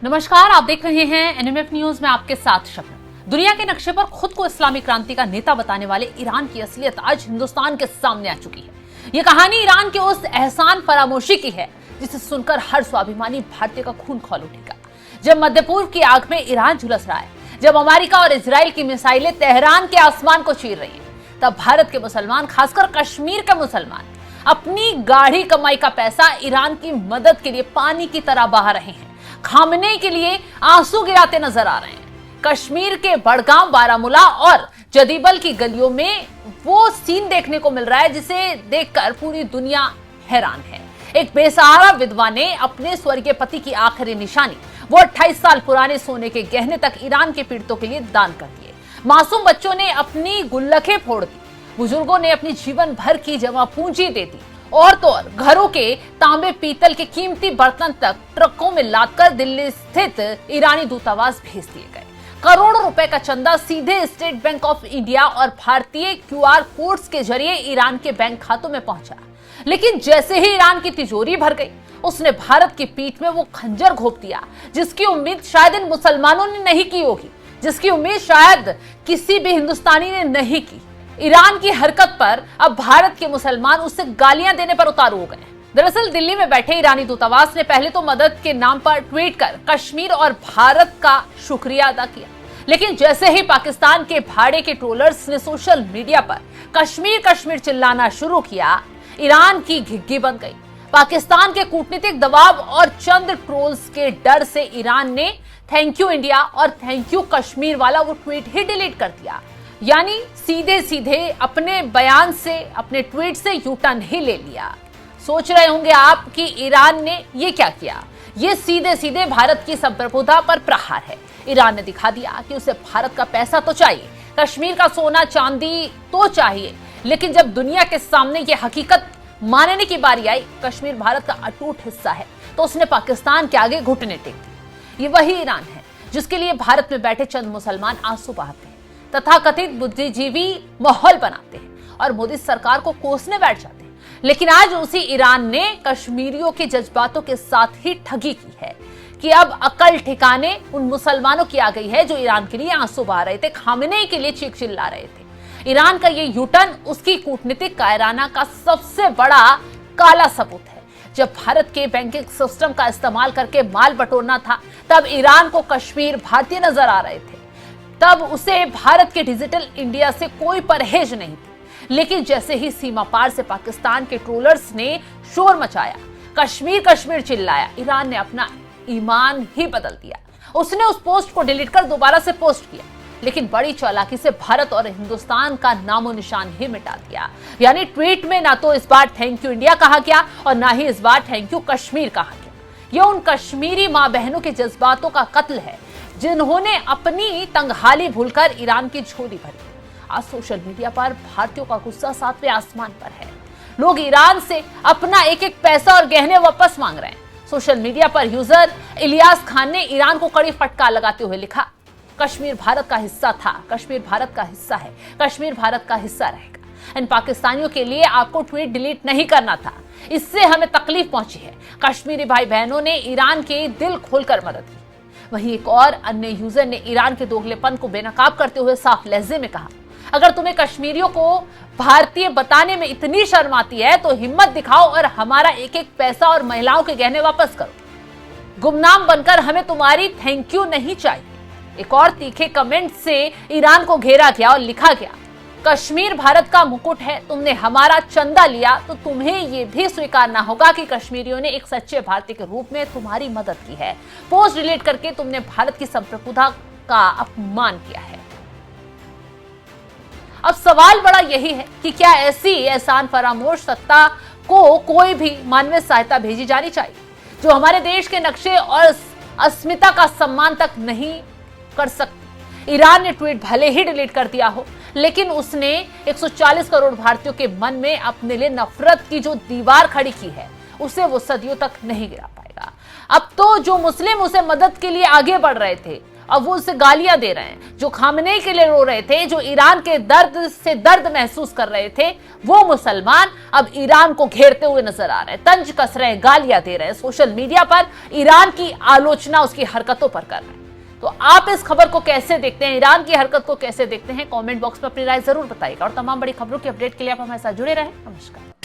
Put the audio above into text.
नमस्कार, आप देख रहे हैं एनएमएफ न्यूज में आपके साथ शबनम। दुनिया के नक्शे पर खुद को इस्लामी क्रांति का नेता बताने वाले ईरान की असलियत आज हिंदुस्तान के सामने आ चुकी है। ये कहानी ईरान के उस एहसान फरामोशी की है जिसे सुनकर हर स्वाभिमानी भारतीय का खून खौल उठेगा। जब मध्य पूर्व की आग में ईरान झुलस रहा है, जब अमेरिका और इजराइल की मिसाइलें तेहरान के आसमान को चीर रही है, तब भारत के मुसलमान, खासकर कश्मीर के मुसलमान, अपनी गाढ़ी कमाई का पैसा ईरान की मदद के लिए पानी की तरह बहा रहे हैं, खामने के लिए आंसू गिराते नजर आ रहे हैं। कश्मीर के बड़गांव, बारामूला और जदीबल की गलियों में वो सीन देखने को मिल रहा है जिसे देखकर पूरी दुनिया हैरान है। एक बेसहारा विधवा ने अपने स्वर्गीय पति की आखिरी निशानी, वो 28 साल पुराने सोने के गहने तक ईरान के पीड़ितों के लिए दान कर दिए। मासूम बच्चों ने अपनी गुल्लखें फोड़ दी, बुजुर्गों ने अपनी जीवन भर की जमा पूंजी दे दी, और तो और घरों के तांबे पीतल के कीमती बर्तन तक ट्रकों में लादकर दिल्ली स्थित ईरानी दूतावास भेज दिए गए। करोड़ों रुपए का चंदा सीधे स्टेट बैंक ऑफ इंडिया और भारतीय क्यूआर कोड्स के जरिए ईरान के बैंक खातों में पहुंचा। लेकिन जैसे ही ईरान की तिजोरी भर गई, उसने भारत की पीठ में वो खंजर घोंप दिया जिसकी उम्मीद शायद इन मुसलमानों ने नहीं की होगी, जिसकी उम्मीद शायद किसी भी हिंदुस्तानी ने नहीं की। ईरान की हरकत पर अब भारत के मुसलमान उससे गालियां देने पर उतारू हो गए। दरअसल दिल्ली में बैठे ईरानी दूतावास ने पहले तो मदद के नाम पर ट्वीट कर कश्मीर और भारत का शुक्रिया अदा किया, लेकिन जैसे ही पाकिस्तान के भाड़े के ट्रोलर्स ने सोशल मीडिया पर कश्मीर कश्मीर चिल्लाना शुरू किया, ईरान की घिघी बन गई। पाकिस्तान के कूटनीतिक दबाव और चंद ट्रोल्स के डर से ईरान ने थैंक यू इंडिया और थैंक यू कश्मीर वाला वो ट्वीट ही डिलीट कर दिया। यानी सीधे सीधे अपने बयान से, अपने ट्वीट से यू टर्न ही ले लिया। सोच रहे होंगे आप कि ईरान ने ये क्या किया। ये सीधे सीधे भारत की संप्रभुता पर प्रहार है। ईरान ने दिखा दिया कि उसे भारत का पैसा तो चाहिए, कश्मीर का सोना चांदी तो चाहिए, लेकिन जब दुनिया के सामने ये हकीकत मानने की बारी आई, कश्मीर भारत का अटूट हिस्सा है, तो उसने पाकिस्तान के आगे घुटने टेक दिए। ये वही ईरान है जिसके लिए भारत में बैठे चंद मुसलमान आंसू बहाते हैं, तथाकथित बुद्धिजीवी माहौल बनाते हैं और मोदी सरकार को कोसने बैठ जाते हैं। लेकिन आज उसी ईरान ने कश्मीरियों के जज्बातों के साथ ही ठगी की है कि अब अकल ठिकाने उन मुसलमानों की आ गई है जो ईरान के लिए आंसू बहा रहे थे, खामने के लिए चीख चिल्ला रहे थे। ईरान का ये यूटर्न उसकी कूटनीतिक कायराना का सबसे बड़ा काला सबूत है। जब भारत के बैंकिंग सिस्टम का इस्तेमाल करके माल बटोरना था, तब ईरान को कश्मीर भारतीय नजर आ रहे थे, तब उसे भारत के डिजिटल इंडिया से कोई परहेज नहीं थी। लेकिन जैसे ही सीमा पार से पाकिस्तान के ट्रोलर्स ने शोर मचाया, कश्मीर कश्मीर चिल्लाया, ईरान ने अपना ईमान ही बदल दिया। उसने उस पोस्ट को डिलीट कर दोबारा से पोस्ट किया, लेकिन बड़ी चालाकी से भारत और हिंदुस्तान का नामो निशान ही मिटा दिया। यानी ट्वीट में ना तो इस बार थैंक यू इंडिया कहा गया और ना ही इस बार थैंक यू कश्मीर कहा गया। यह उन कश्मीरी मां बहनों के जज्बातों का कत्ल है जिन्होंने अपनी तंगहाली भूलकर ईरान की झोली भरी। आज सोशल मीडिया पर भारतीयों का गुस्सा 7वें आसमान पर है। लोग ईरान से अपना एक एक पैसा और गहने वापस मांग रहे हैं। सोशल मीडिया पर यूजर इलियास खान ने ईरान को कड़ी फटकार लगाते हुए लिखा, कश्मीर भारत का हिस्सा था, कश्मीर भारत का हिस्सा है, कश्मीर भारत का हिस्सा रहेगा। इन पाकिस्तानियों के लिए आपको ट्वीट डिलीट नहीं करना था, इससे हमें तकलीफ पहुंची है। कश्मीरी भाई बहनों ने ईरान के दिल खोलकर मदद की। वहीं एक और अन्य यूजर ने ईरान के दोगलेपन को बेनकाब करते हुए साफ लहजे में कहा, अगर तुम्हें कश्मीरियों को भारतीय बताने में इतनी शर्म आती है तो हिम्मत दिखाओ और हमारा एक एक पैसा और महिलाओं के गहने वापस करो। गुमनाम बनकर हमें तुम्हारी थैंक यू नहीं चाहिए। एक और तीखे कमेंट से ईरान को घेरा गया और लिखा गया, कश्मीर भारत का मुकुट है, तुमने हमारा चंदा लिया तो तुम्हें यह भी स्वीकारना होगा कि कश्मीरियों ने एक सच्चे भारतीय के रूप में तुम्हारी मदद की है। पोस्ट डिलीट करके तुमने भारत की संप्रभुता का अपमान किया है। अब सवाल बड़ा यही है कि क्या ऐसी एहसान फरामोश सत्ता को कोई भी मानवीय सहायता भेजी जानी चाहिए जो हमारे देश के नक्शे और अस्मिता का सम्मान तक नहीं कर सकती। ईरान ने ट्वीट भले ही डिलीट कर दिया हो, लेकिन उसने 140 करोड़ भारतीयों के मन में अपने लिए नफरत की जो दीवार खड़ी की है, उसे वो सदियों तक नहीं गिरा पाएगा। अब तो जो मुस्लिम उसे मदद के लिए आगे बढ़ रहे थे, अब वो उससे गालियां दे रहे हैं। जो खामनेई के लिए रो रहे थे, जो ईरान के दर्द से दर्द महसूस कर रहे थे, वो मुसलमान अब ईरान को घेरते हुए नजर आ रहे हैं, तंज कस रहे हैं, गालियां दे रहे हैं, सोशल मीडिया पर ईरान की आलोचना उसकी हरकतों पर कर रहे हैं। तो आप इस खबर को कैसे देखते हैं, ईरान की हरकत को कैसे देखते हैं, कमेंट बॉक्स में अपनी राय जरूर बताइएगा। और तमाम बड़ी खबरों की अपडेट के लिए आप हमारे साथ जुड़े रहें। नमस्कार।